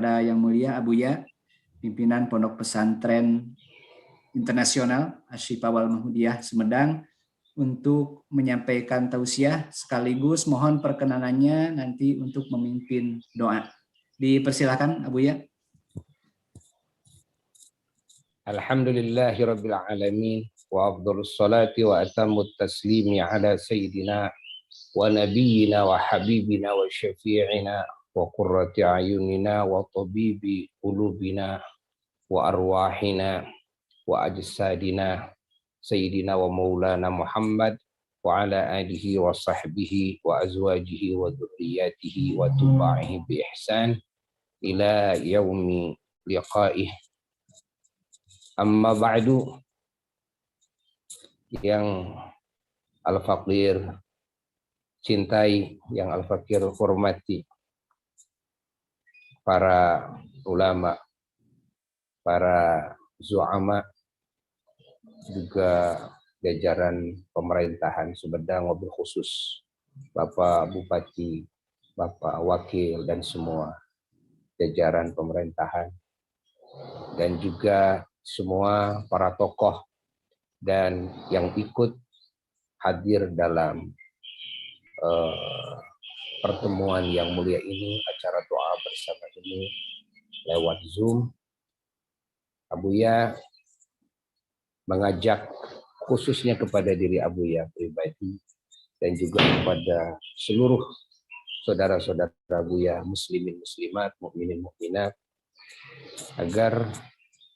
Yang mulia Abuya, pimpinan Pondok Pesantren Internasional Asy-Syifa wal Mahmudiyah Sumedang, untuk menyampaikan tausiah sekaligus mohon perkenanannya nanti untuk memimpin doa. Dipersilakan Abuya. Alhamdulillahirabbil alamin wa afdhalus salati wa atammut taslimi ala sayyidina wa nabiyyina wa habibina wa syafi'ina wa qurrati ayunina wa tabibi qulubina wa arwahina wa ajsadina sayyidina wa maulana Muhammad wa ala alihi wa sahbihi wa azwajihi wa dhurriyyatihi wa tuba'ihi bi ihsan ila yaumi liqa'ih. Amma ba'du, yang Al-Faqir cintai, yang Al-Faqir hormati, para ulama, para zu'ama, juga jajaran pemerintahan Sumedang, wabil khusus Bapak Bupati, Bapak Wakil, dan semua jajaran pemerintahan, dan juga semua para tokoh dan yang ikut hadir dalam pertemuan yang mulia ini, acara doa bersama ini lewat Zoom. Abuya mengajak khususnya kepada diri Abuya pribadi dan juga kepada seluruh saudara-saudara Abuya, muslimin muslimat, mukminin mukminat, agar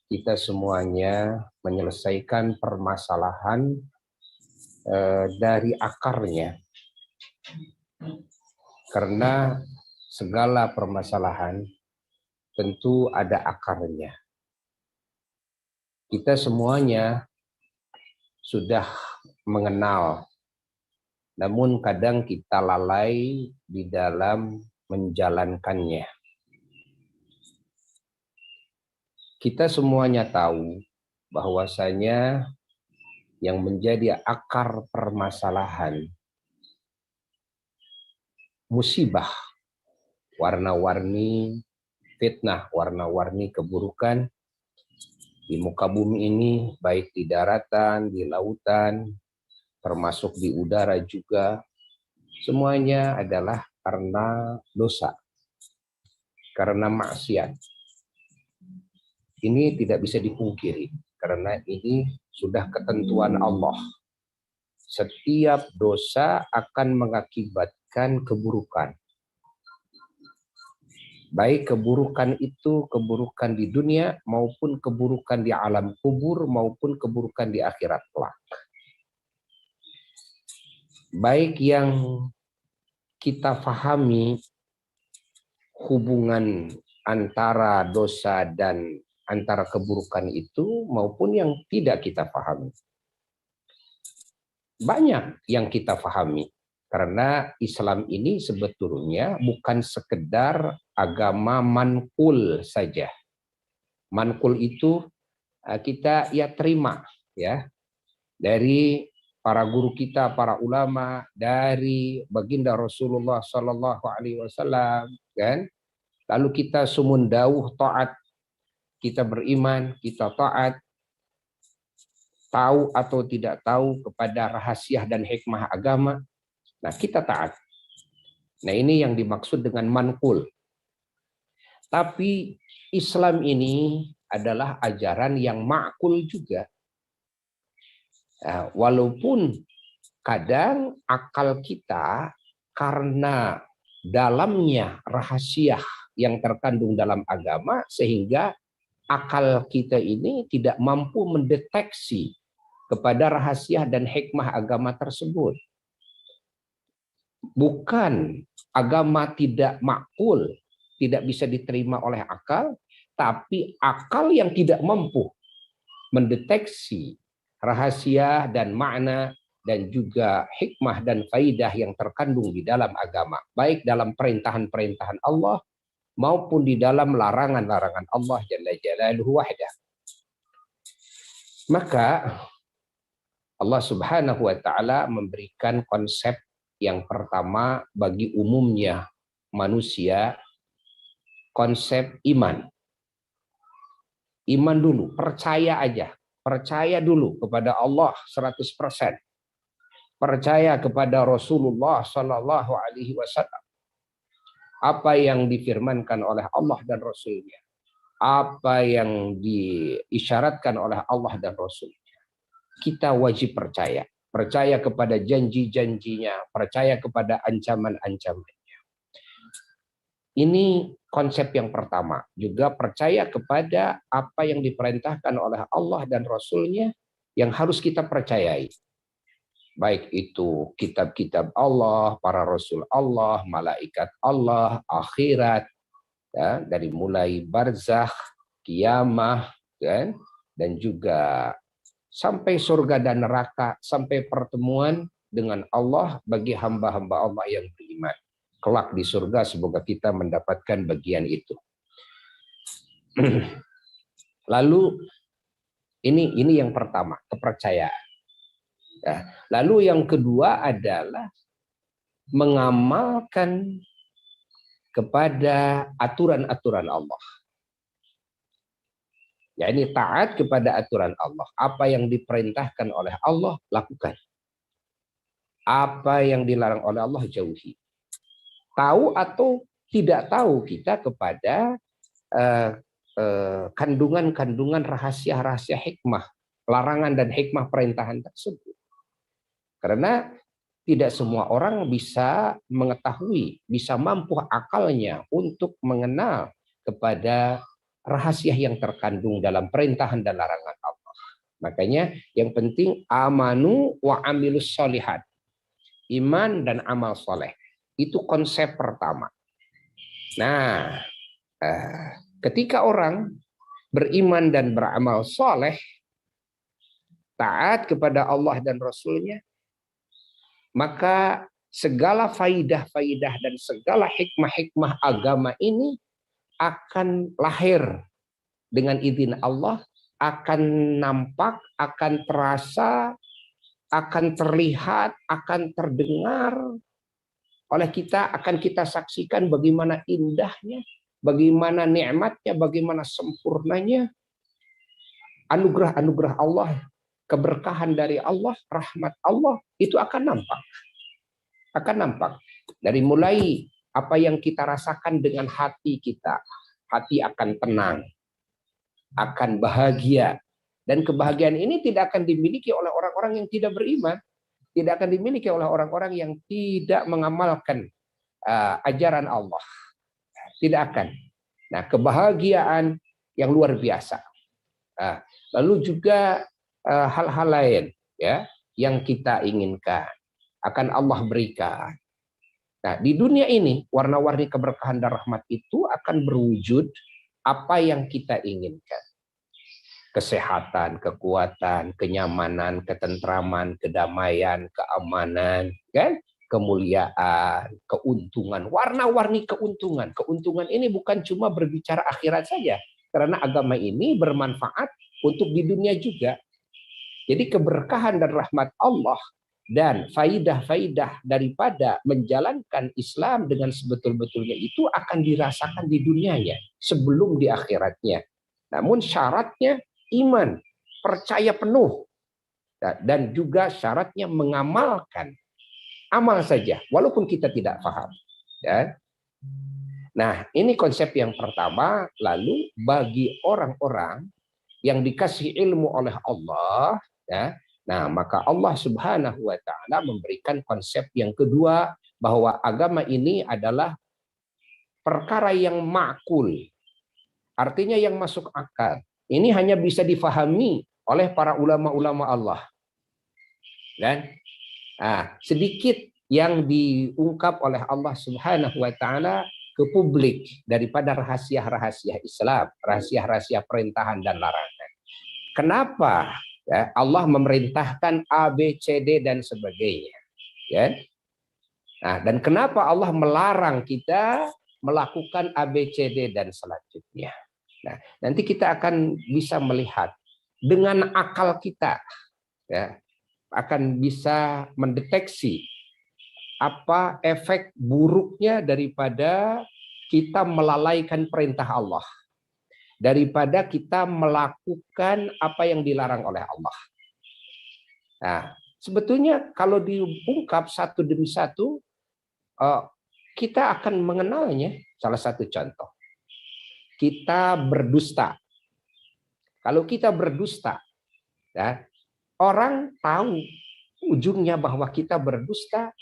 kita semuanya menyelesaikan permasalahan dari akarnya. Karena segala permasalahan tentu ada akarnya. Kita semuanya sudah mengenal, namun kadang kita lalai di dalam menjalankannya. Kita semuanya tahu bahwasanya yang menjadi akar permasalahan, musibah, warna-warni fitnah, warna-warni keburukan di muka bumi ini, baik di daratan, di lautan, termasuk di udara juga, semuanya adalah karena dosa, karena maksiat. Ini tidak bisa dipungkiri, karena ini sudah ketentuan Allah. Setiap dosa akan mengakibatkan keburukan. Baik keburukan itu keburukan di dunia, maupun keburukan di alam kubur, maupun keburukan di akhirat kelak. Baik yang kita fahami hubungan antara dosa dan antara keburukan itu, maupun yang tidak kita pahami. Banyak yang kita pahami, karena Islam ini sebetulnya bukan sekedar agama manqul saja. Manqul itu kita terima ya dari para guru kita, para ulama, dari baginda Rasulullah Sallallahu Alaihi Wasallam, kan? Lalu kita sumun dawuh taat. Kita beriman, kita taat, tahu atau tidak tahu kepada rahasia dan hikmah agama, nah kita taat. Nah ini yang dimaksud dengan manqul. Tapi Islam ini adalah ajaran yang ma'qul juga. Nah, walaupun kadang akal kita karena dalamnya rahasia yang terkandung dalam agama, sehingga akal kita ini tidak mampu mendeteksi kepada rahasia dan hikmah agama tersebut. Bukan agama tidak makul, tidak bisa diterima oleh akal, tapi akal yang tidak mampu mendeteksi rahasia dan makna dan juga hikmah dan faidah yang terkandung di dalam agama, baik dalam perintahan-perintahan Allah maupun di dalam larangan-larangan Allah Jalla Jalaluhu wahdah. Maka Allah Subhanahu wa taala memberikan konsep yang pertama bagi umumnya manusia konsep iman. Iman dulu, percaya aja. Percaya dulu kepada Allah 100%. Percaya kepada Rasulullah Sallallahu Alaihi Wasallam. Apa yang difirmankan oleh Allah dan Rasulnya. Apa yang diisyaratkan oleh Allah dan Rasulnya. Kita wajib percaya. Percaya kepada janji-janjinya. Percaya kepada ancaman-ancamannya. Ini konsep yang pertama. Juga percaya kepada apa yang diperintahkan oleh Allah dan Rasulnya yang harus kita percayai. Baik itu kitab-kitab Allah, para rasul Allah, malaikat Allah, akhirat, ya, dari mulai barzakh, kiamah, kan, dan juga sampai surga dan neraka, sampai pertemuan dengan Allah bagi hamba-hamba Allah yang beriman. Kelak di surga, semoga kita mendapatkan bagian itu. Lalu ini yang pertama, kepercayaan. Ya. Lalu yang kedua adalah mengamalkan kepada aturan-aturan Allah. Ya, ini taat kepada aturan Allah. Apa yang diperintahkan oleh Allah, lakukan. Apa yang dilarang oleh Allah, jauhi. Tahu atau tidak tahu kita kepada kandungan-kandungan rahasia-rahasia hikmah, larangan dan hikmah perintahan tersebut. Karena tidak semua orang bisa mengetahui, bisa mampu akalnya untuk mengenal kepada rahasia yang terkandung dalam perintahan dan larangan Allah. Makanya yang penting amanu wa amilus sholihat. Iman dan amal soleh. Itu konsep pertama. Nah, ketika orang beriman dan beramal soleh, taat kepada Allah dan Rasulnya, maka segala faidah-faidah dan segala hikmah-hikmah agama ini akan lahir dengan izin Allah, akan nampak, akan terasa, akan terlihat, akan terdengar oleh kita, akan kita saksikan bagaimana indahnya, bagaimana nikmatnya, bagaimana sempurnanya anugerah-anugerah Allah, keberkahan dari Allah, rahmat Allah, itu akan nampak. Akan nampak. Dari mulai apa yang kita rasakan dengan hati kita. Hati akan tenang. Akan bahagia. Dan kebahagiaan ini tidak akan dimiliki oleh orang-orang yang tidak beriman. Tidak akan dimiliki oleh orang-orang yang tidak mengamalkan ajaran Allah. Tidak akan. Nah, kebahagiaan yang luar biasa. Lalu juga hal-hal lain ya yang kita inginkan akan Allah berikan. Nah, di dunia ini warna-warni keberkahan dan rahmat itu akan berwujud apa yang kita inginkan. Kesehatan, kekuatan, kenyamanan, ketentraman, kedamaian, keamanan, kan? Kemuliaan, keuntungan, warna-warni keuntungan. Keuntungan ini bukan cuma berbicara akhirat saja, karena agama ini bermanfaat untuk di dunia juga. Jadi keberkahan dan rahmat Allah dan faidah-faidah daripada menjalankan Islam dengan sebetul-betulnya itu akan dirasakan di dunianya sebelum di akhiratnya. Namun syaratnya iman, percaya penuh, dan juga syaratnya mengamalkan. Amal saja, walaupun kita tidak paham. Ya. Nah, ini konsep yang pertama. Lalu bagi orang-orang yang dikasih ilmu oleh Allah, ya, nah maka Allah Subhanahu wa Ta'ala memberikan konsep yang kedua, bahwa agama ini adalah perkara yang ma'kul, artinya yang masuk akal. Ini hanya bisa difahami oleh para ulama-ulama Allah. Dan sedikit yang diungkap oleh Allah Subhanahu wa Ta'ala ke publik daripada rahasia-rahasia Islam, rahasia-rahasia perintahan dan larangan. Kenapa ya, Allah memerintahkan A, B, C, D dan sebagainya? Ya. Nah, dan kenapa Allah melarang kita melakukan A, B, C, D dan selanjutnya? Nah, nanti kita akan bisa melihat dengan akal kita, ya, akan bisa mendeteksi apa efek buruknya daripada kita melalaikan perintah Allah daripada kita melakukan apa yang dilarang oleh Allah. Nah, sebetulnya kalau diungkap satu demi satu, kita akan mengenalnya. Salah satu contoh, kita berdusta. Kalau kita berdusta, ya, orang tahu ujungnya bahwa kita berdusta.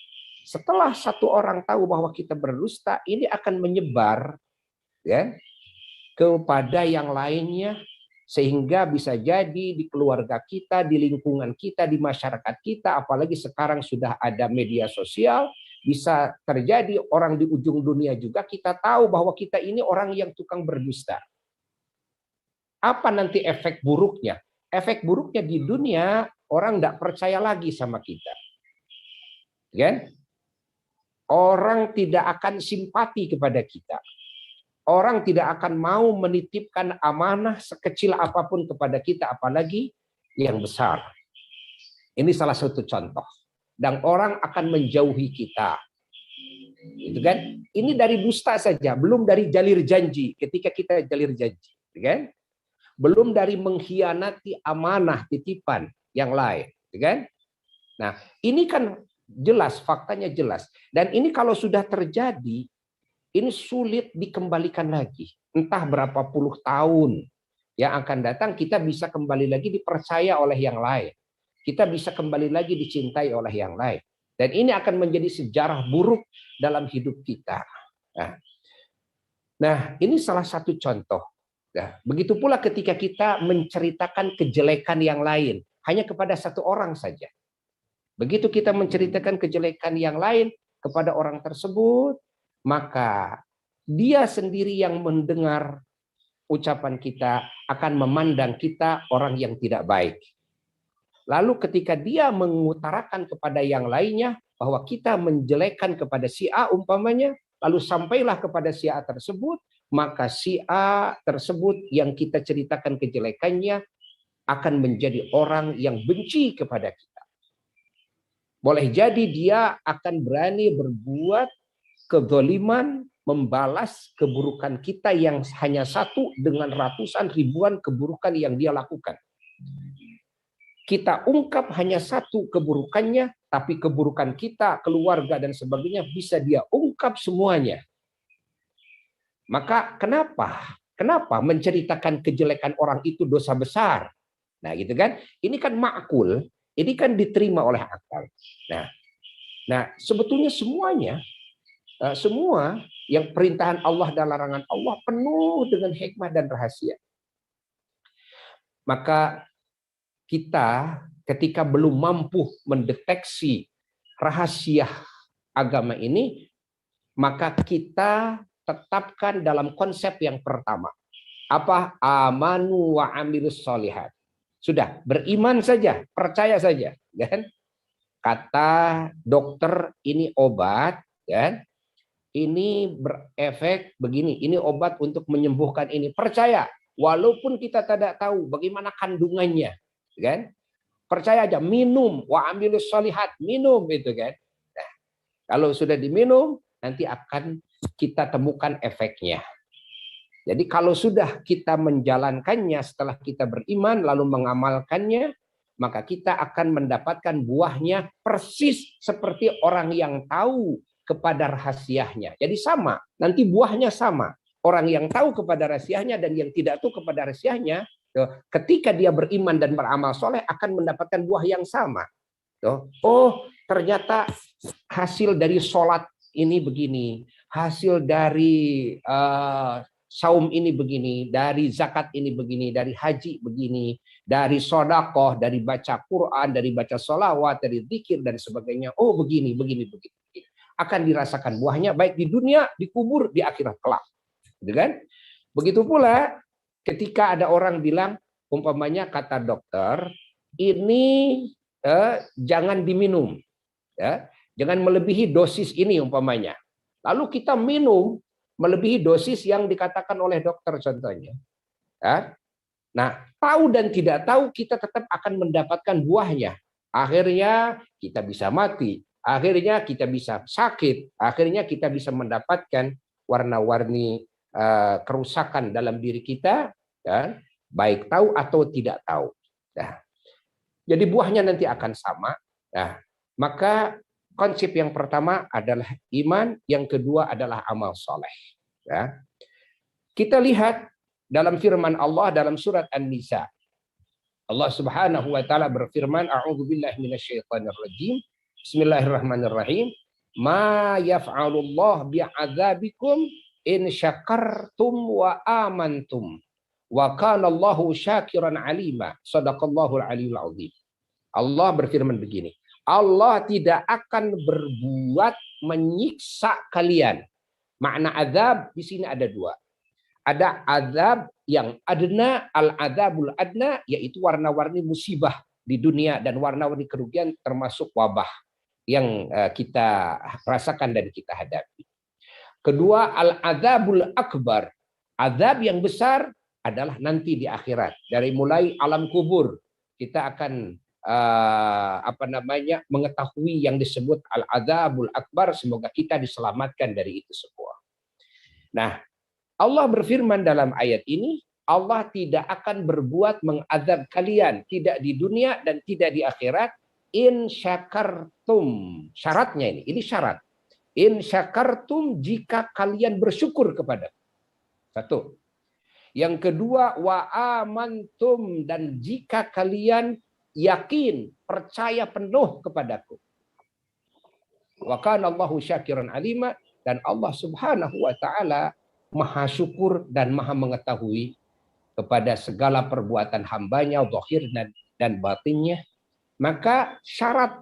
Setelah satu orang tahu bahwa kita berdusta, ini akan menyebar, ya, kepada yang lainnya, sehingga bisa jadi di keluarga kita, di lingkungan kita, di masyarakat kita, apalagi sekarang sudah ada media sosial, bisa terjadi orang di ujung dunia juga kita tahu bahwa kita ini orang yang tukang berdusta. Apa nanti efek buruknya? Efek buruknya di dunia, orang tidak percaya lagi sama kita. Kan? Orang tidak akan simpati kepada kita. Orang tidak akan mau menitipkan amanah sekecil apapun kepada kita, apalagi yang besar. Ini salah satu contoh. Dan orang akan menjauhi kita. Itu kan? Ini dari dusta saja, belum dari jalir janji. Ketika kita jalir janji, kan? Belum dari mengkhianati amanah titipan yang lain, kan? Nah, ini kan jelas, faktanya jelas. Dan ini kalau sudah terjadi, ini sulit dikembalikan lagi. Entah berapa puluh tahun yang akan datang, kita bisa kembali lagi dipercaya oleh yang lain. Kita bisa kembali lagi dicintai oleh yang lain. Dan ini akan menjadi sejarah buruk dalam hidup kita. Nah, ini salah satu contoh. Nah, begitu pula ketika kita menceritakan kejelekan yang lain, hanya kepada satu orang saja. Begitu kita menceritakan kejelekan yang lain kepada orang tersebut, maka dia sendiri yang mendengar ucapan kita akan memandang kita orang yang tidak baik. Lalu ketika dia mengutarakan kepada yang lainnya bahwa kita menjelekkan kepada si A umpamanya, lalu sampailah kepada si A tersebut, maka si A tersebut yang kita ceritakan kejelekannya akan menjadi orang yang benci kepada kita. Boleh jadi dia akan berani berbuat kezaliman, membalas keburukan kita yang hanya satu dengan ratusan ribuan keburukan yang dia lakukan. Kita ungkap hanya satu keburukannya, tapi keburukan kita, keluarga dan sebagainya bisa dia ungkap semuanya. Maka kenapa? Kenapa menceritakan kejelekan orang itu dosa besar? Nah, gitu kan? Ini kan ma'kul, ini kan diterima oleh akal. Nah, sebetulnya semuanya, semua yang perintahan Allah dan larangan Allah penuh dengan hikmah dan rahasia. Maka kita ketika belum mampu mendeteksi rahasia agama ini, maka kita tetapkan dalam konsep yang pertama. Apa? Amanu wa amilus sholihat. Sudah, beriman saja, percaya saja, kan? Kata dokter ini obat, kan? Ini berefek begini, ini obat untuk menyembuhkan ini. Percaya, walaupun kita tidak tahu bagaimana kandungannya, kan? Percaya aja, minum, wa amilus sholihat, minum itu kan. Nah, kalau sudah diminum, nanti akan kita temukan efeknya. Jadi kalau sudah kita menjalankannya setelah kita beriman lalu mengamalkannya, maka kita akan mendapatkan buahnya persis seperti orang yang tahu kepada rahasianya. Jadi sama, nanti buahnya sama. Orang yang tahu kepada rahasianya dan yang tidak tahu kepada rahasianya, ketika dia beriman dan beramal soleh akan mendapatkan buah yang sama. Oh, ternyata hasil dari sholat ini begini, hasil dari saum ini begini, dari zakat ini begini, dari haji begini, dari sodakoh, dari baca Quran, dari baca sholawat, dari zikir dan sebagainya. Oh begini. Akan dirasakan buahnya baik di dunia, dikubur, di akhirat kelak. Gitu kan? Begitu pula ketika ada orang bilang, umpamanya kata dokter, ini jangan diminum, ya, jangan melebihi dosis ini umpamanya. Lalu kita minum melebihi dosis yang dikatakan oleh dokter contohnya. Ya. Nah, tahu dan tidak tahu kita tetap akan mendapatkan buahnya. Akhirnya kita bisa mati. Akhirnya kita bisa sakit. Akhirnya kita bisa mendapatkan warna-warni kerusakan dalam diri kita, ya, baik tahu atau tidak tahu. Nah, jadi buahnya nanti akan sama. Nah, maka konsep yang pertama adalah iman, yang kedua adalah amal soleh. Ya. Kita lihat dalam firman Allah dalam surat An-Nisa. Allah Subhanahu wa taala berfirman, a'udzubillahi minasyaitonirrajim. Bismillahirrahmanirrahim. Ma yaf'alullah bi'adzabikum in syakartum wa amantum. Wa kana Allahu syakiran alima. Shadaqallahul aliyul azim. Allah berfirman begini. Allah tidak akan berbuat menyiksa kalian. Makna azab di sini ada dua. Ada azab yang adna, al-adzabul adna, yaitu warna-warni musibah di dunia dan warna-warni kerugian termasuk wabah yang kita rasakan dan kita hadapi. Kedua, al-adzabul akbar. Azab yang besar adalah nanti di akhirat. Dari mulai alam kubur kita akan mengetahui yang disebut al-adzabul akbar. Semoga kita diselamatkan dari itu semua. Nah, Allah berfirman dalam ayat ini, Allah tidak akan berbuat mengazab kalian, tidak di dunia dan tidak di akhirat, in syakartum. Syaratnya ini syarat. In syakartum, jika kalian bersyukur kepada. Satu. Yang kedua, wa amantum, dan jika kalian yakin, percaya penuh kepadaku. Wa kana Allahu syakiran alima, dan Allah Subhanahu wa taala Maha syukur dan maha mengetahui kepada segala perbuatan hambanya, zahir dan batinnya. Maka syarat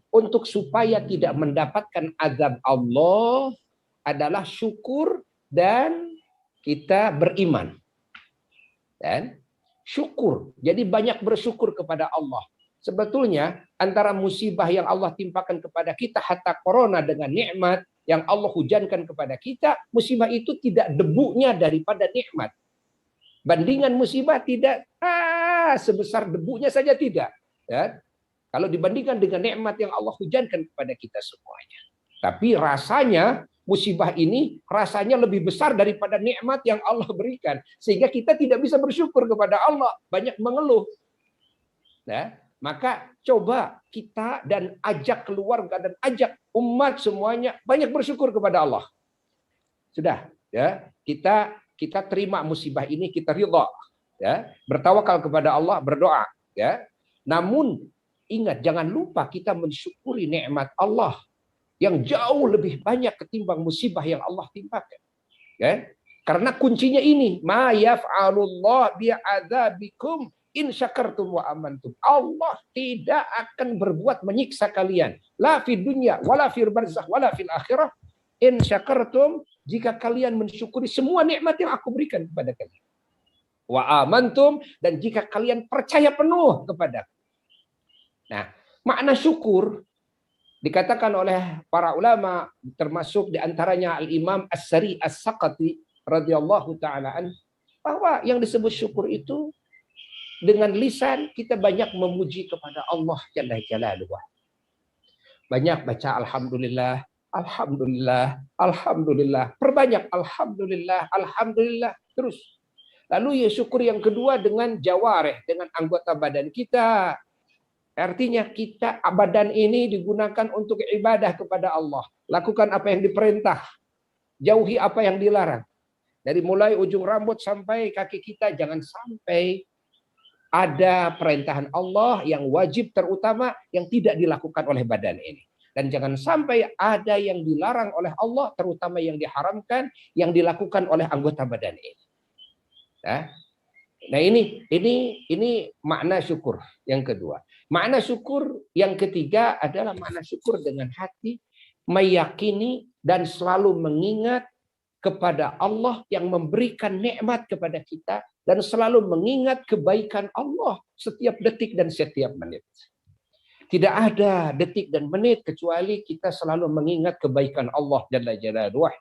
untuk supaya tidak mendapatkan azab Allah adalah syukur dan kita beriman. Dan syukur. Jadi banyak bersyukur kepada Allah. Sebetulnya antara musibah yang Allah timpakan kepada kita, hatta corona dengan nikmat yang Allah hujankan kepada kita, musibah itu tidak debunya daripada nikmat. Bandingan musibah tidak sebesar debunya saja tidak. Ya. Kalau dibandingkan dengan nikmat yang Allah hujankan kepada kita semuanya. Tapi rasanya musibah ini rasanya lebih besar daripada nikmat yang Allah berikan. Sehingga kita tidak bisa bersyukur kepada Allah. Banyak mengeluh. Ya. Maka coba kita dan ajak keluarga dan ajak umat semuanya banyak bersyukur kepada Allah. Sudah, ya. Kita terima musibah ini, kita ridha, ya. Bertawakal kepada Allah, berdoa, ya. Namun ingat, jangan lupa kita mensyukuri nikmat Allah yang jauh lebih banyak ketimbang musibah yang Allah timpakan. Ya. Karena kuncinya ini, ma yaf'alullah bi'adzabikum in syakartum wa amantum. Allah tidak akan berbuat menyiksa kalian. La fid dunya, wala fil barzakh, wala fil akhirah. In syakartum, jika kalian mensyukuri semua nikmat yang aku berikan kepada kalian. Wa amantum, dan jika kalian percaya penuh kepadaku. Nah, makna syukur dikatakan oleh para ulama, termasuk diantaranya Al-Imam As-Sari As-Saqati radhiyallahu ta'ala an, bahwa yang disebut syukur itu dengan lisan kita banyak memuji kepada Allah Jalla Jalaluhu. Banyak baca alhamdulillah, alhamdulillah, alhamdulillah. Perbanyak alhamdulillah, alhamdulillah terus. Lalu ya syukur yang kedua dengan jawareh, dengan anggota badan kita. Artinya kita badan ini digunakan untuk ibadah kepada Allah. Lakukan apa yang diperintah, jauhi apa yang dilarang. Dari mulai ujung rambut sampai kaki kita jangan sampai ada perintahan Allah yang wajib terutama yang tidak dilakukan oleh badan ini. Dan jangan sampai ada yang dilarang oleh Allah, terutama yang diharamkan, yang dilakukan oleh anggota badan ini. Nah ini makna syukur yang kedua. Makna syukur yang ketiga adalah makna syukur dengan hati, meyakini dan selalu mengingat kepada Allah yang memberikan nikmat kepada kita dan selalu mengingat kebaikan Allah setiap detik dan setiap menit. Tidak ada detik dan menit kecuali kita selalu mengingat kebaikan Allah Jalla Jalaluhu.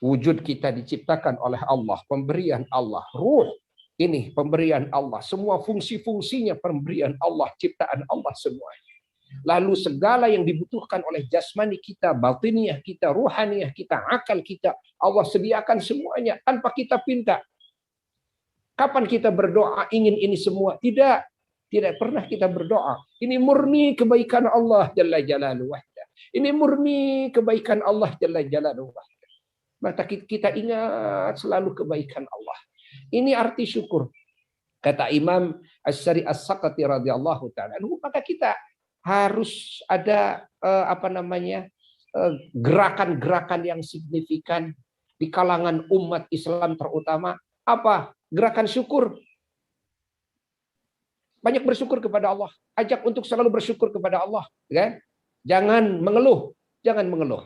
Wujud kita diciptakan oleh Allah, pemberian Allah, ruh ini pemberian Allah, semua fungsi-fungsinya pemberian Allah, ciptaan Allah semuanya. Lalu segala yang dibutuhkan oleh jasmani kita, batiniah kita, ruhaniyah kita, akal kita, Allah sediakan semuanya tanpa kita pinta. Kapan kita berdoa ingin ini semua? Tidak. Tidak pernah kita berdoa. Ini murni kebaikan Allah Jalla Jalaluhu wahda. Ini murni kebaikan Allah Jalla Jalaluhu wahda. Maka kita ingat selalu kebaikan Allah. Ini arti syukur. Kata Imam As-Sari As-Saqati radhiyallahu taala, maka kita harus ada gerakan-gerakan yang signifikan di kalangan umat Islam terutama. Apa? Gerakan syukur. Banyak bersyukur kepada Allah. Ajak untuk selalu bersyukur kepada Allah. Ya? Jangan mengeluh. Jangan mengeluh.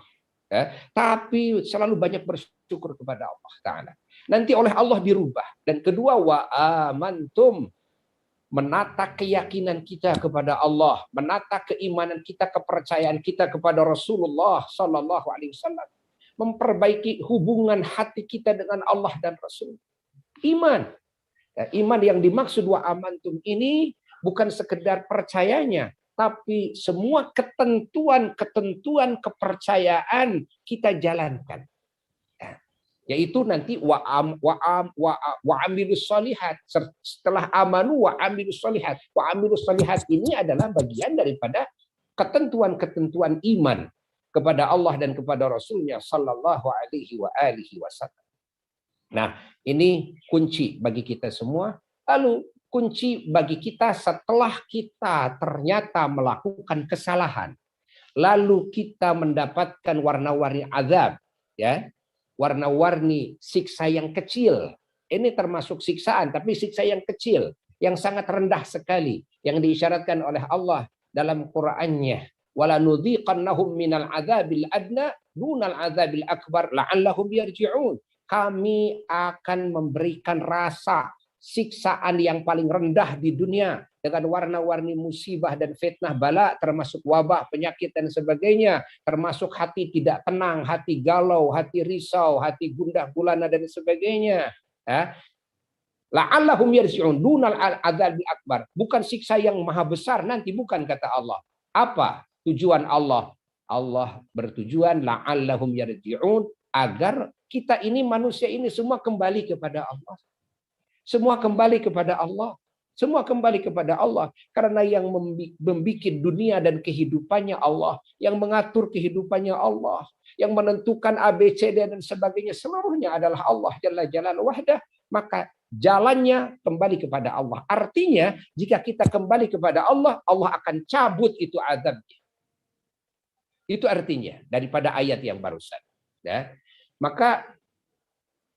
Ya? Tapi selalu banyak bersyukur kepada Allah Ta'ala. Nanti oleh Allah dirubah. Dan kedua, wa amantum. Menata keyakinan kita kepada Allah. Menata keimanan kita, kepercayaan kita kepada Rasulullah Sallallahu Alaihi Wasallam. Memperbaiki hubungan hati kita dengan Allah dan Rasul. Iman. Iman yang dimaksud wa amantum ini bukan sekedar percayanya, tapi semua ketentuan kepercayaan kita jalankan. Yaitu nanti wa amilus sholihat. Setelah amanu wa amilus sholihat. Wa amilus sholihat ini adalah bagian daripada ketentuan-ketentuan iman kepada Allah dan kepada Rasulnya Sallallahu Alaihi Wasallam. Nah, ini kunci bagi kita semua. Lalu kunci bagi kita setelah kita ternyata melakukan kesalahan, lalu kita mendapatkan warna-warni azab, ya, warna-warni siksa yang kecil. Ini termasuk siksaan, tapi siksa yang kecil, yang sangat rendah sekali, yang diisyaratkan oleh Allah dalam Qur'annya. Wala nudhiqannahum minal azabil adna dunal azabil akbar la'allahum yarji'un. Kami akan memberikan rasa siksaan yang paling rendah di dunia dengan warna-warni musibah dan fitnah bala, termasuk wabah, penyakit dan sebagainya, termasuk hati tidak tenang, hati galau, hati risau, hati gundah gulana dan sebagainya. La'allahum yarji'un dunal adzabil akbar. Bukan siksa yang maha besar nanti, bukan, kata Allah. Apa tujuan Allah? Allah bertujuan la'allahum yarji'un, agar kita ini, manusia ini, semua kembali kepada Allah. Semua kembali kepada Allah. Semua kembali kepada Allah. Karena yang membuat dunia dan kehidupannya Allah. Yang mengatur kehidupannya Allah. Yang menentukan ABCD dan sebagainya. Seluruhnya adalah Allah Jalla Jalaluhu wahdah. Maka jalannya kembali kepada Allah. Artinya, jika kita kembali kepada Allah, Allah akan cabut itu azabnya. Itu artinya daripada ayat yang barusan. Ya. Maka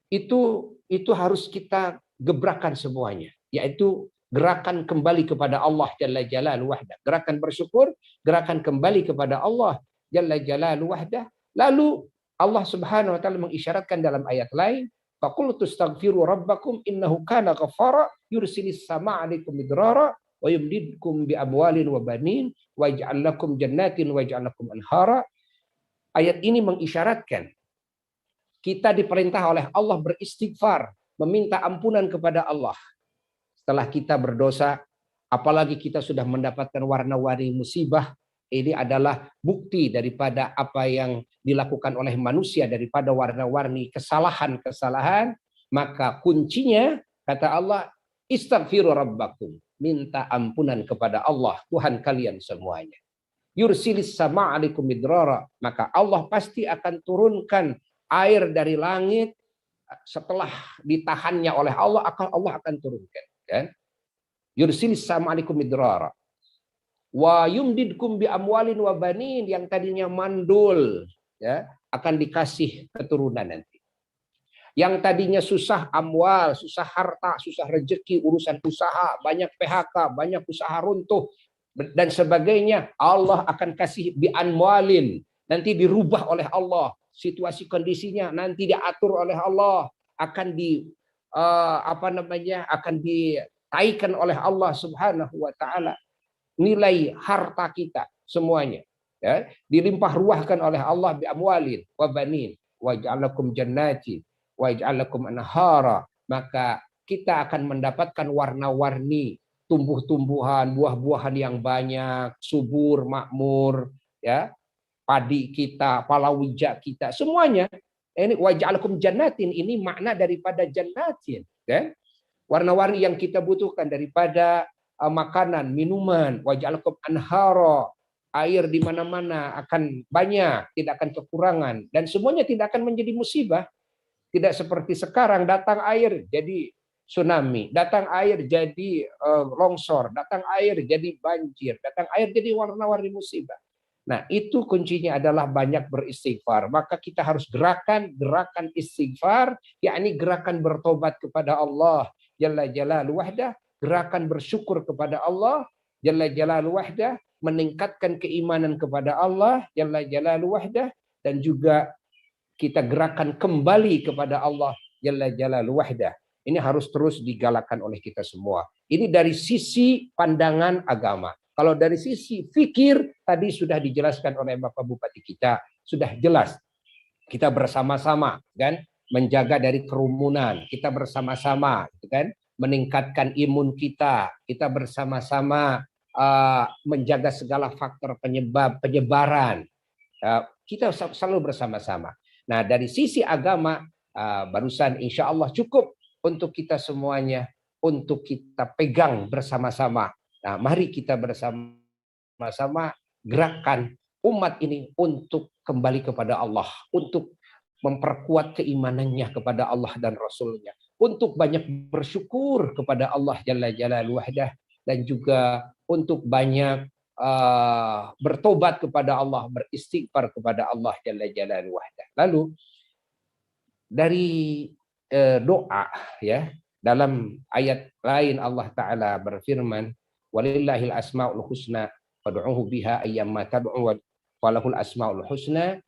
itu harus kita gebrakan semuanya, yaitu gerakan kembali kepada Allah Jalla Jalaluhu wahdah. Gerakan bersyukur, gerakan kembali kepada Allah Jalla Jalaluhu wahdah. Lalu Allah Subhanahu wa taala mengisyaratkan dalam ayat lain, faqul tastaghfiru rabbakum innahu kana ghaffara yursilis samaa 'alaikum midrara wa yumdidkum bi amwalin wa banin wa yaj'al lakum jannatin wa yaj'al lakum anhara. Ayat ini mengisyaratkan kita diperintah oleh Allah beristighfar, meminta ampunan kepada Allah. Setelah kita berdosa, apalagi kita sudah mendapatkan warna-warni musibah, ini adalah bukti daripada apa yang dilakukan oleh manusia, daripada warna-warni kesalahan-kesalahan. Maka kuncinya, kata Allah, istaghfiru rabbakum. Minta ampunan kepada Allah, Tuhan kalian semuanya. Yursilis sama' alaikum midrara. Maka Allah pasti akan turunkan air dari langit. Setelah ditahannya oleh Allah akan turunkan. Ya? Yursilis sama' alaikum midrara. Wa yumdidkum bi amwalin wa banin, yang tadinya mandul, ya, akan dikasih keturunan nanti. Yang tadinya susah amwal, susah harta, susah rezeki, urusan usaha, banyak PHK, banyak usaha runtuh dan sebagainya, Allah akan kasih bi amwalin, nanti dirubah oleh Allah, situasi kondisinya nanti diatur oleh Allah, akan akan ditaikan oleh Allah Subhanahu wa taala. Nilai harta kita semuanya, ya, dilimpah ruahkan oleh Allah bi amwalin wa banin wa ja'alakum jannatin wa ja'alakum anhara. Maka kita akan mendapatkan warna-warni tumbuh-tumbuhan, buah-buahan yang banyak, subur, makmur, ya, padi kita, palawija kita, semuanya. Ini waja'alakum jannatin, ini makna daripada jannatin, kan? Warna-warni yang kita butuhkan daripada makanan, minuman, waja'alakum anhara, air di mana-mana akan banyak, tidak akan kekurangan, dan semuanya tidak akan menjadi musibah. Tidak seperti sekarang, datang air jadi tsunami, datang air jadi longsor, datang air jadi banjir, datang air jadi warna-warni musibah. Nah, itu kuncinya adalah banyak beristighfar. Maka kita harus gerakan istighfar, yakni gerakan bertobat kepada Allah Jalla Jalaluhu Wahdah, gerakan bersyukur kepada Allah Jalla Jalaluhu Wahdah, meningkatkan keimanan kepada Allah Jalla Jalaluhu Wahdah, dan juga kita gerakan kembali kepada Allah Jalla Jalaluhu Wahdah. Ini harus terus digalakkan oleh kita semua. Ini dari sisi pandangan agama. Kalau dari sisi fikir, tadi sudah dijelaskan oleh Bapak Bupati kita, sudah jelas. Kita bersama-sama kan menjaga dari kerumunan, kita bersama-sama kan meningkatkan imun kita, kita bersama-sama menjaga segala faktor penyebaran. Kita selalu bersama-sama. Nah, dari sisi agama, barusan insya Allah cukup untuk kita semuanya, untuk kita pegang bersama-sama. Nah, mari kita bersama-sama gerakan umat ini untuk kembali kepada Allah, untuk memperkuat keimanannya kepada Allah dan Rasulnya, untuk banyak bersyukur kepada Allah Jalla Jalaluhu Wahdah, dan juga untuk banyak bertobat kepada Allah, beristighfar kepada Allah Jalla Jalaluhu Wahdah. Lalu dari doa, ya, dalam ayat lain Allah Ta'ala berfirman, walillahil asmaul husna fad'uhu biha ayyamma tad'u walahul asmaul husna.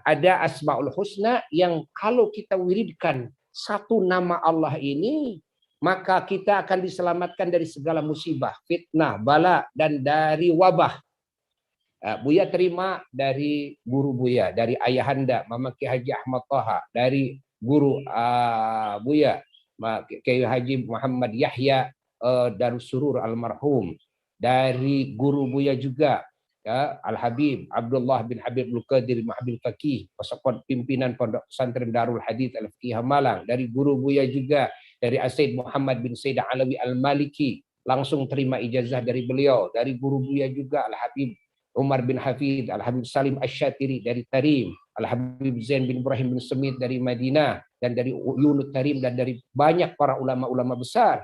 Ada asmaul husna yang kalau kita wiridkan satu nama Allah ini, maka kita akan diselamatkan dari segala musibah, fitnah, bala, dan dari wabah. Buya terima dari guru Buya, dari ayahanda Mama Kiai Haji Ahmad Thaha, dari guru Buya Kiai Haji Muhammad Yahya Darussurur almarhum, dari guru Buya juga ya, Al Habib Abdullah bin Habib Al-Qadir Mahabil Faqih, pimpinan Pondok Pesantren Darul Hadits Al-Fiqih Malang, dari guru Buya juga, dari Asyid Muhammad bin Said Alawi Al-Maliki, langsung terima ijazah dari beliau, dari guru Buya juga Al Habib Umar bin Hafid, Al Habib Salim Asy-Syatiri dari Tarim, Al Habib Zain bin Ibrahim bin Semit dari Madinah, dan dari Yunus Tarim, dan dari banyak para ulama-ulama besar.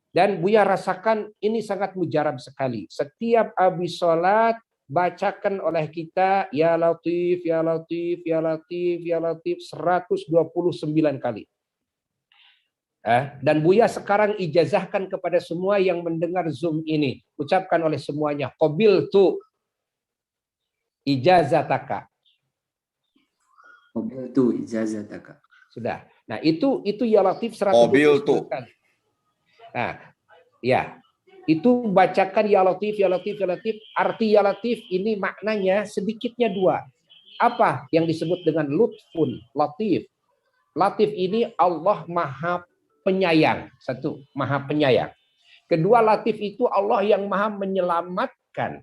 Dan Buya rasakan ini sangat mujarab sekali. Setiap habis sholat, bacakan oleh kita ya Latif, ya Latif, ya Latif, ya Latif 129 kali. Dan Buya sekarang ijazahkan kepada semua yang mendengar Zoom ini. Ucapkan oleh semuanya, qabiltu ijazataka. Qabiltu ijazataka. Sudah. Nah, itu ya Latif 129 kali. Nah, ya. Itu bacakan ya Latif, ya Latif, ya Latif. Arti ya Latif ini maknanya sedikitnya dua. Apa yang disebut dengan lutfun, latif? Latif ini Allah Maha Penyayang. Satu, Maha Penyayang. Kedua, latif itu Allah yang Maha menyelamatkan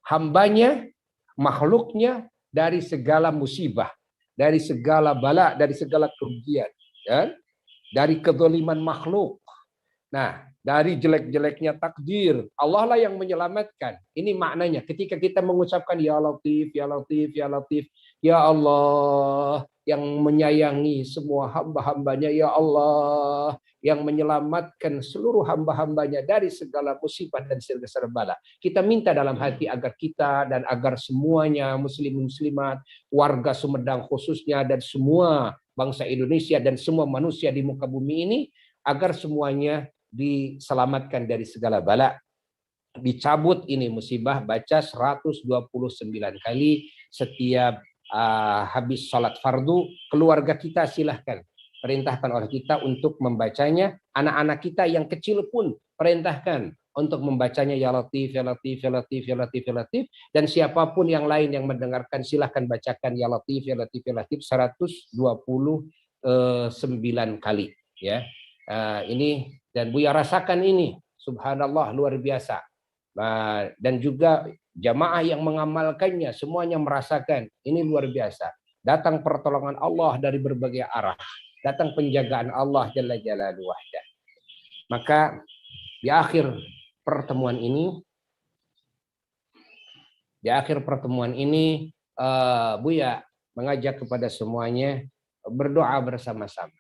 hambanya, makhluknya dari segala musibah, dari segala bala, dari segala kerugian, ya? Dari kezaliman makhluk. Nah, dari jelek-jeleknya takdir, Allah lah yang menyelamatkan. Ini maknanya ketika kita mengucapkan ya Latif, ya Latif, ya Latif, ya Allah yang menyayangi semua hamba-hambanya, ya Allah yang menyelamatkan seluruh hamba-hambanya dari segala musibah dan segala bala. Kita minta dalam hati agar kita dan agar semuanya muslim-muslimat, warga Sumedang khususnya, dan semua bangsa Indonesia dan semua manusia di muka bumi ini, agar semuanya diselamatkan dari segala bala, dicabut ini musibah. Baca 129 kali setiap habis sholat fardu. Keluarga kita silahkan, perintahkan oleh kita untuk membacanya. Anak-anak kita yang kecil pun perintahkan untuk membacanya ya Latif, ya Latif, ya Latif, ya Latif, ya Latif. Dan siapapun yang lain yang mendengarkan silahkan bacakan ya Latif, ya Latif, ya Latif 129 kali, ya. Ini dan Buya rasakan ini Subhanallah, luar biasa. Dan juga jamaah yang mengamalkannya semuanya merasakan ini luar biasa. Datang pertolongan Allah dari berbagai arah. Datang penjagaan Allah Jalla Jalaluhu wahdah. Maka di akhir pertemuan ini Buya mengajak kepada semuanya berdoa bersama-sama.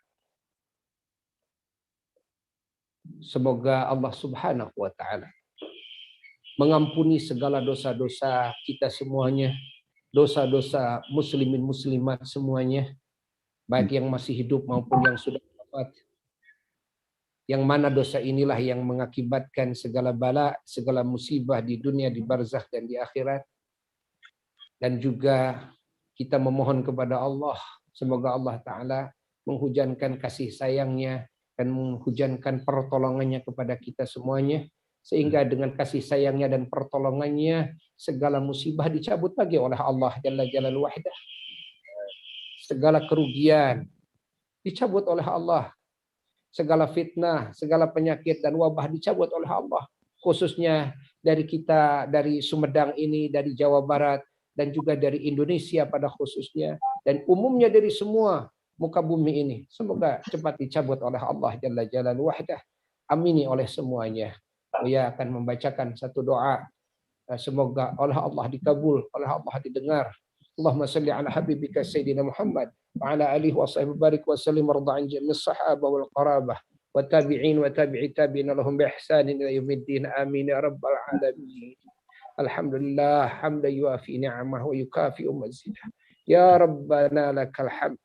Semoga Allah Subhanahu wa taala mengampuni segala dosa-dosa kita semuanya, dosa-dosa muslimin muslimat semuanya, baik yang masih hidup maupun yang sudah wafat. Yang mana dosa inilah yang mengakibatkan segala bala, segala musibah di dunia, di barzakh dan di akhirat. Dan juga kita memohon kepada Allah, semoga Allah Ta'ala menghujamkan kasih sayangnya dan menghujamkan pertolongannya kepada kita semuanya. Sehingga dengan kasih sayangnya dan pertolongannya, segala musibah dicabut lagi oleh Allah Jalla Jalaluhu wahdah. Segala kerugian dicabut oleh Allah. Segala fitnah, segala penyakit dan wabah dicabut oleh Allah. Khususnya dari kita, dari Sumedang ini, dari Jawa Barat, dan juga dari Indonesia pada khususnya. Dan umumnya dari semua muka bumi ini. Semoga cepat dicabut oleh Allah Jalla Jalaluhu wahdah. Amini oleh semuanya. Saya akan membacakan satu doa. Semoga oleh Allah dikabul, oleh Allah didengar. Allahumma salli ala habibika Sayyidina Muhammad wa ala alihi wa sahbihi barik wa sallim warda an jami'is sahaba wal qarabah wa tabi'in wa tabi'i tabi'in lahum bi ihsanin ila yaumiddin amin ya rabbal alamin. Alhamdulillah hamdan yuafi ni'amahu wa yukafi'u mazidah. Ya rabbana lakal hamd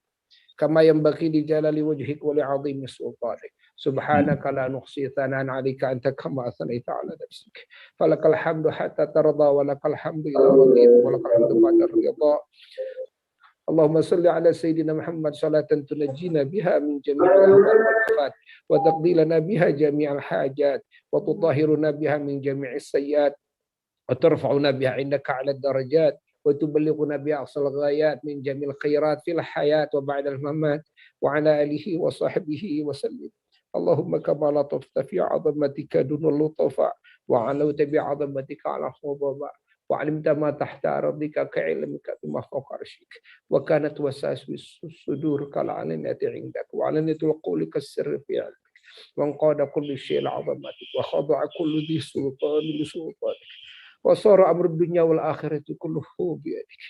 kama yanbaghi li jalali wajhik wa li 'azimi sultanik. Subhanaka la nuhsi thanan 'alaika anta kama athnaita 'ala nafsik. Falakal hamdu hatta tarda wa lakal hamdu idza radita wa lakal hamdu ba'da ridha. Allahumma salli ala sayyidina Muhammad salatan tunajjina biha min jami'il ahwal wal afat wa taqdi lana biha jami'al hajat wa tutahhiruna biha min jami'is sayyiat wa tarfa'una biha 'indaka 'ala darajat wa tuballighuna biha aqsal ghayat min jami'il khairat fil hayat wa ba'dal mamat wa ala alihi wa sahbihi wa sallim. Allahumma kama latafta fi 'azamatika dunul lutafa wa 'alawta bi 'azamatika 'ala khudaba wa 'alimta ma tahta ardika ka'ilmika bima fawqa 'arshik wa kanat wasawis sudur kala 'alaniyati 'indak wa 'alaniyatul qawli kas-sirri fi 'ilmik wa qada kulli syai'in 'azamatik wa khada'a kullu dhi sultanin li sultanik wa sara amru dunya wal akhirati kulluhu bi yadik.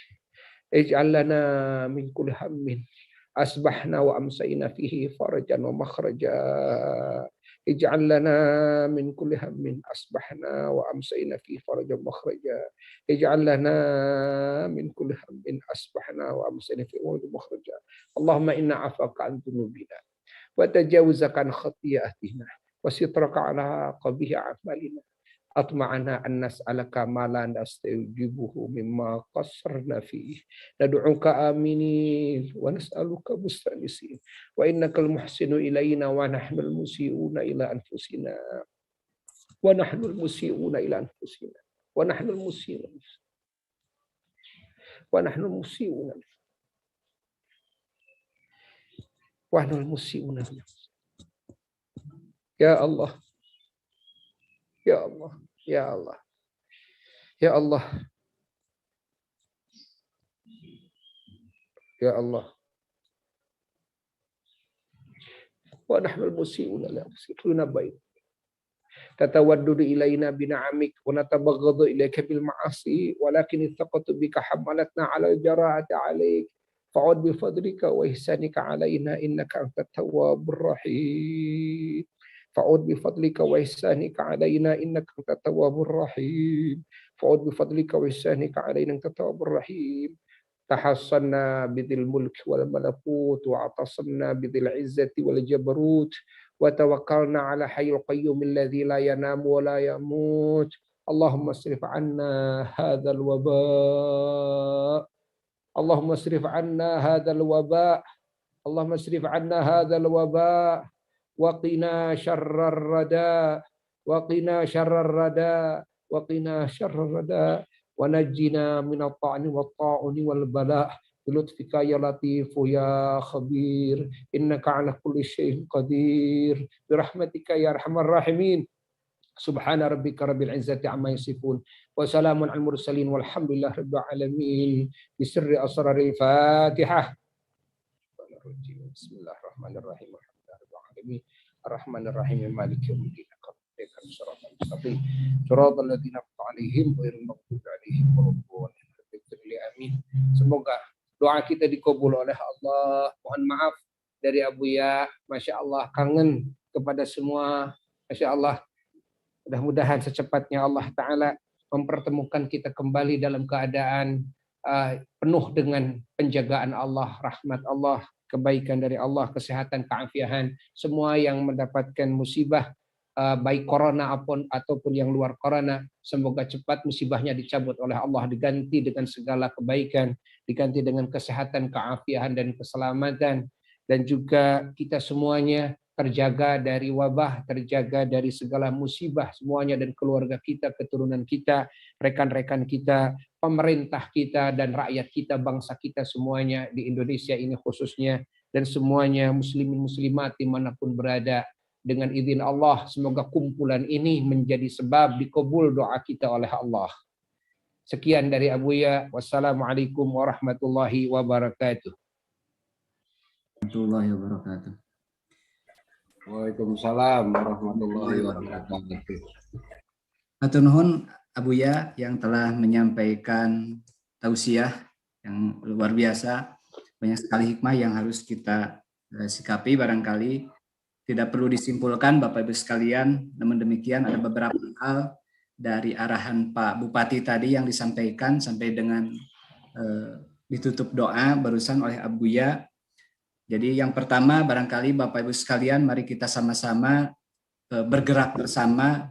Ij'al lana min kulli hammin asbahna wa amsayna fihi farajan wa makhraja. Ij'al lana min kulli hammin asbahna wa amsayna fihi farajan wa makhraja. Ij'al lana min kulli hammin asbahna wa amsayna fihi farajan wa makhraja. Allahumma inna 'afaka an dhunubina wa tajawuzaka an khati'atina wa sitraka 'ala qabihi a'malina. Atma'ana an nas'alaka ma la nastajibuhu mimma qassarna fihi. Nad'uka aminin wa nas'aluka mustanisin. Wa innakal muhsinu ilayna wa nahnul musii'una ila anfusina. Wa nahnul musii'una ila anfusina. Wa nahnul musii'una. Wa nahnul musii'una. Wa nahnul musii'una. Ya Allah. Ya Allah, ya Allah, ya Allah, ya Allah. Wa nahnu al-musii'una la nusiruna baik. Tatawaddudu ilaina bina'amik wa natabaghadu ilaika bil ma'asi walakin ittaqatu bika hamalatna 'ala al-jara'ati 'alaik fa'ud bi fadlika wa ihsanika 'alaina innaka antat tawwabur rahim. Fa'ud bi fadlika wa ihsanika 'alaina innaka antat tawwabur rahim. Fa'ud bi fadlika wa ihsanika 'alaina antat tawwabur rahim. Tahassanna bidil mulki wal malakut wa atasamna bidil izzati wal jabarut wa tawakkalna 'ala hayyil qayyum alladzi la yanamu wa la yamut. Allahumma asrif 'anna hadzal waba. Allahumma asrif 'anna hadzal waba. Allahumma asrif 'anna hadzal waba. Waqina syarrar rada, waqina syarrar rada, waqina syarrar rada, wa najjina minat ta'ni wat ta'uni wal bala' bi lutfika ya latifu ya khabir innaka ala kulli syai'in qadir bi rahmatika ya arhamar rahimin. Subhana rabbika rabbil izzati amma yasifun wa salamun al mursalin walhamdulillahi rabbil alamin. Bisirri asraril Fatihah. Bismillahirrahmanirrahim. Alhamdulillahirabbil alamin. Arrahmanir rahim maliki yaumiddin. Shiratal ladzina an'amta 'alaihim ghairil maghdubi 'alaihim waladdallin. Amin. Semoga doa kita dikabul oleh Allah. Mohon maaf dari Abuya, Masya Allah kangen kepada semua. Masya Allah, mudah-mudahan secepatnya Allah Ta'ala mempertemukan kita kembali dalam keadaan penuh dengan penjagaan Allah, rahmat Allah, kebaikan dari Allah, kesehatan, keafian. Semua yang mendapatkan musibah, baik corona ataupun yang luar corona, semoga cepat musibahnya dicabut oleh Allah, diganti dengan segala kebaikan, diganti dengan kesehatan, keafian, dan keselamatan. Dan juga kita semuanya terjaga dari wabah, terjaga dari segala musibah semuanya, dan keluarga kita, keturunan kita, rekan-rekan kita, pemerintah kita, dan rakyat kita, bangsa kita semuanya di Indonesia ini khususnya, dan semuanya muslimin muslimat dimanapun berada. Dengan izin Allah, semoga kumpulan ini menjadi sebab dikabul doa kita oleh Allah. Sekian dari Abuya. Wassalamualaikum warahmatullahi wabarakatuh. Warahmatullahi wabarakatuh. Waalaikumsalam warahmatullahi wabarakatuh. Hatur nuhun Abuya yang telah menyampaikan tausiah yang luar biasa. Banyak sekali hikmah yang harus kita sikapi barangkali. Tidak perlu disimpulkan Bapak Ibu sekalian, namun demikian ada beberapa hal dari arahan Pak Bupati tadi yang disampaikan sampai dengan ditutup doa barusan oleh Abuya. Jadi yang pertama barangkali Bapak Ibu sekalian, mari kita sama-sama bergerak bersama,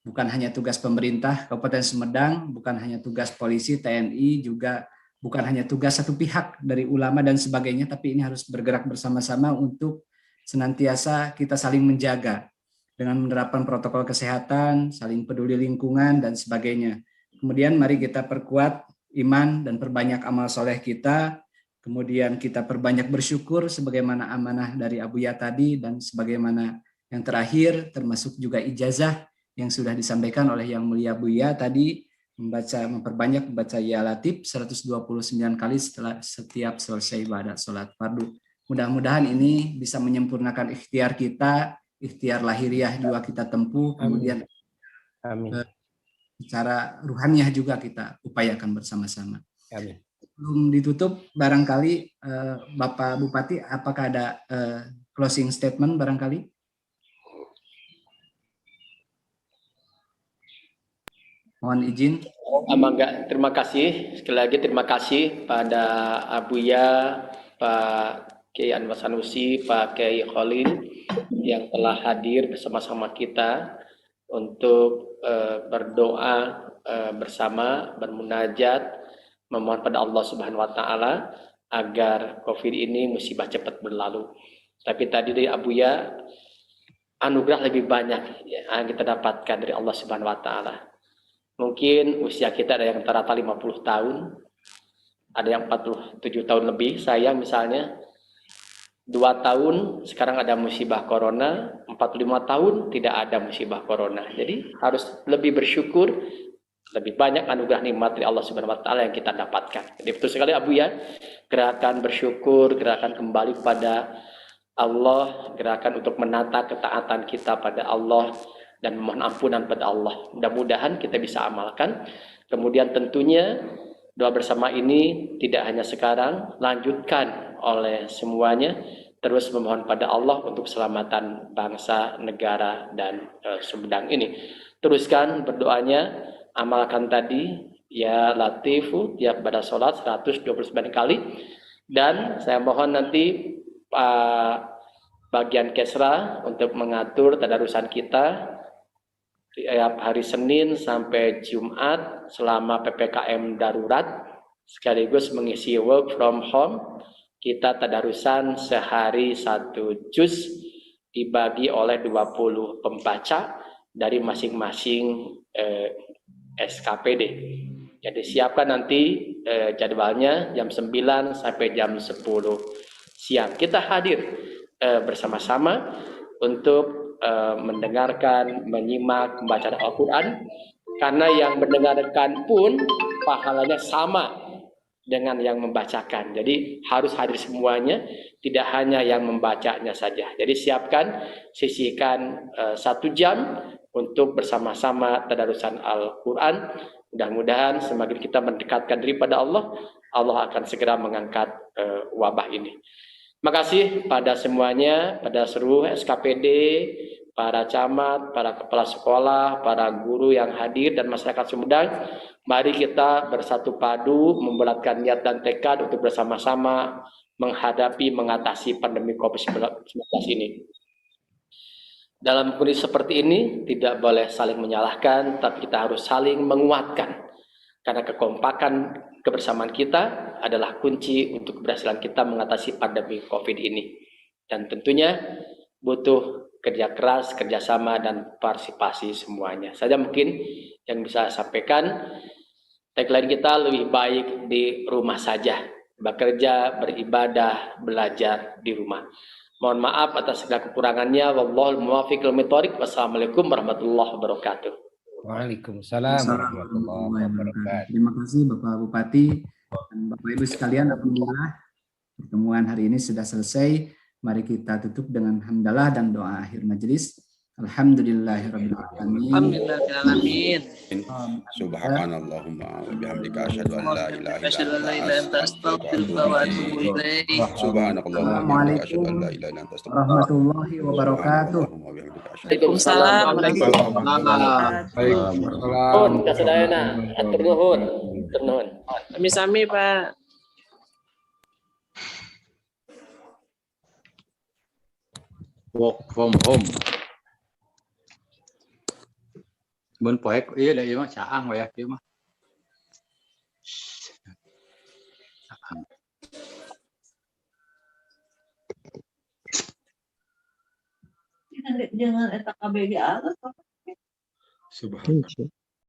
bukan hanya tugas pemerintah Kabupaten Sumedang, bukan hanya tugas polisi, TNI, juga bukan hanya tugas satu pihak dari ulama dan sebagainya, tapi ini harus bergerak bersama-sama untuk senantiasa kita saling menjaga dengan menerapkan protokol kesehatan, saling peduli lingkungan, dan sebagainya. Kemudian mari kita perkuat iman dan perbanyak amal soleh kita, kemudian kita perbanyak bersyukur sebagaimana amanah dari Abuya tadi, dan sebagaimana yang terakhir termasuk juga ijazah yang sudah disampaikan oleh Yang Mulia Buya tadi, memperbanyak membaca Ya Latif 129 kali setiap selesai ibadah sholat fardu. Mudah-mudahan ini bisa menyempurnakan ikhtiar kita, ikhtiar lahiriah juga kita tempuh, kemudian Amin. Secara ruhaniah juga kita upayakan bersama-sama. Amin. Sebelum ditutup, barangkali Bapak Bupati, apakah ada closing statement barangkali? Mohon izin. Terima kasih. Sekali lagi terima kasih pada Abuya, Pak Kiai Anwar Sanusi, Pak Kiai Khalil yang telah hadir bersama-sama kita untuk berdoa bersama, bermunajat, memohon pada Allah Subhanahu wa taala agar Covid ini musibah cepat berlalu. Tapi tadi dari Abuya, anugerah lebih banyak yang kita dapatkan dari Allah Subhanahu wa taala. Mungkin usia kita ada yang rata-rata 50 tahun, ada yang 47 tahun lebih. Saya misalnya 2 tahun sekarang ada musibah corona, 45 tahun tidak ada musibah corona. Jadi harus lebih bersyukur, lebih banyak anugerah nikmat dari Allah Subhanahu wa taala yang kita dapatkan. Jadi betul sekali Abuya, gerakan bersyukur, gerakan kembali kepada Allah, gerakan untuk menata ketaatan kita pada Allah dan memohon ampunan pada Allah. Mudah-mudahan kita bisa amalkan. Kemudian tentunya doa bersama ini tidak hanya sekarang, lanjutkan oleh semuanya, terus memohon pada Allah untuk keselamatan bangsa, negara, dan Sumedang ini. Teruskan berdoanya, amalkan tadi Ya Latifu tiap pada sholat 129 kali, dan saya mohon nanti bagian Kesra untuk mengatur tadarusan kita tiap hari Senin sampai Jumat selama PPKM darurat, sekaligus mengisi work from home. Kita tadarusan sehari 1 juz dibagi oleh 20 pembaca dari masing-masing SKPD. Jadi siapkan nanti jadwalnya jam 9 sampai jam 10 siang. Kita hadir bersama-sama untuk mendengarkan, menyimak, membaca Al-Quran, karena yang mendengarkan pun pahalanya sama dengan yang membacakan. Jadi harus hadir semuanya, tidak hanya yang membacanya saja. Jadi sisihkan 1 jam untuk bersama-sama tadarusan Al-Quran. Mudah-mudahan semakin kita mendekatkan diri pada Allah, Allah akan segera mengangkat wabah ini. Terima kasih pada semuanya, pada seluruh SKPD, para camat, para kepala sekolah, para guru yang hadir, dan masyarakat Sumedang. Mari kita bersatu padu, membulatkan niat dan tekad untuk bersama-sama mengatasi pandemi COVID-19 ini. Dalam kondisi seperti ini, tidak boleh saling menyalahkan, tapi kita harus saling menguatkan. Karena kekompakan kebersamaan kita adalah kunci untuk keberhasilan kita mengatasi pandemi COVID ini. Dan tentunya butuh kerja keras, kerjasama, dan partisipasi semuanya. Saja mungkin yang bisa saya sampaikan. Tagline kita lebih baik di rumah saja. Bekerja, beribadah, belajar di rumah. Mohon maaf atas segala kekurangannya. Wallahul muwaffiq lil thoriq. Wassalamualaikum warahmatullahi wabarakatuh. Waalaikumsalam warahmatullahi wabarakatuh. Terima kasih Bapak Bupati dan Bapak Ibu sekalian. Alhamdulillah pertemuan hari ini sudah selesai. Mari kita tutup dengan hamdalah dan doa akhir majelis. Alhamdulillahirabbil alamin. Alhamdulillahirabbil Subhanallahumma wa bihamdika asyhadu an la ilaha illa anta astaghfiruka wa atubu ilaik. Subhanakallahumma wa bihamdika asyhadu an la ilaha illa anta astaghfiruka warahmatullahi wabarakatuh. Waalaikumsalam Nuhun kasadayana, atur nuhun. Sami-sami Pak. Work from home. Mun poek iya da ieu mah caang we ya ieu mah. Jangan eta KBG alas. Subhanallah.